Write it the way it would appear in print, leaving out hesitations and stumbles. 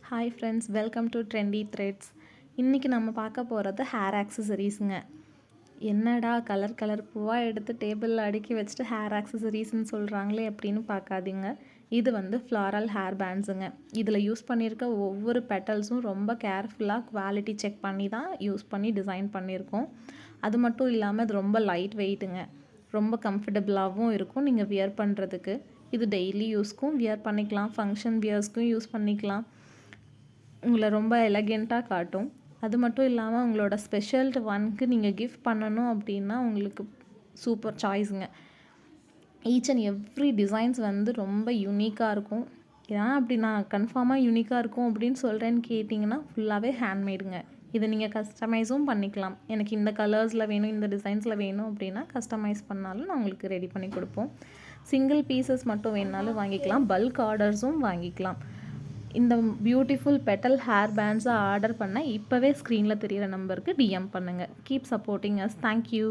Hi friends, welcome to trendy threads. இன்றைக்கி நம்ம பார்க்க போகிறது ஹேர் ஆக்சசரிஸுங்க. என்னடா கலர் கலர் பூவாக எடுத்து டேபிளில் அடுக்கி வச்சுட்டு ஹேர் ஆக்சசரிஸ்ன்னு சொல்கிறாங்களே அப்படின்னு பார்க்காதீங்க. இது வந்து ஃப்ளாரல் ஹேர் பேண்ட்ஸுங்க. இதில் யூஸ் பண்ணியிருக்க ஒவ்வொரு பெட்டல்ஸும் ரொம்ப கேர்ஃபுல்லாக குவாலிட்டி செக் பண்ணி தான் யூஸ் பண்ணி டிசைன் பண்ணியிருக்கோம். அது மட்டும் இல்லாமல் இது ரொம்ப லைட் வெயிட்டுங்க. ரொம்ப கம்ஃபர்டபுளாகவும் இருக்கும் நீங்கள் வியர் பண்ணுறதுக்கு. இது டெய்லி யூஸ்க்கும் வியர் பண்ணிக்கலாம், ஃபங்க்ஷன் வியர்ஸ்க்கும் யூஸ் பண்ணிக்கலாம். உங்களை ரொம்ப எலகெண்ட்டாக காட்டும். அது மட்டும் இல்லாமல் உங்களோட ஸ்பெஷல் ஒன்க்கு நீங்கள் கிஃப்ட் பண்ணணும் அப்படின்னா உங்களுக்கு சூப்பர் சாய்ஸுங்க. ஈச் அண்ட் எவ்ரி டிசைன்ஸ் வந்து ரொம்ப யூனிக்காக இருக்கும். ஏன் அப்படி நான் கன்ஃபார்மாக யூனிக்காக இருக்கும் அப்படின்னு சொல்கிறேன்னு கேட்டிங்கன்னா ஃபுல்லாகவே ஹேண்ட்மேடுங்க. இதை நீங்கள் கஸ்டமைஸும் பண்ணிக்கலாம். எனக்கு இந்த கலர்ஸில் வேணும், இந்த டிசைன்ஸில் வேணும் அப்படின்னா கஸ்டமைஸ் பண்ணாலும் நான் உங்களுக்கு ரெடி பண்ணி கொடுப்போம். சிங்கிள் பீசஸ் மட்டும் வேணுனாலும் வாங்கிக்கலாம், பல்க் ஆர்டர்ஸும் வாங்கிக்கலாம். இந்த பியூட்டிஃபுல் பெட்டல் ஹேர் பேண்ட்ஸை ஆர்டர் பண்ண இப்போவே ஸ்க்ரீனில் தெரிகிற நம்பருக்கு டிஎம் பண்ணுங்கள். Keep supporting us. தேங்க்யூ.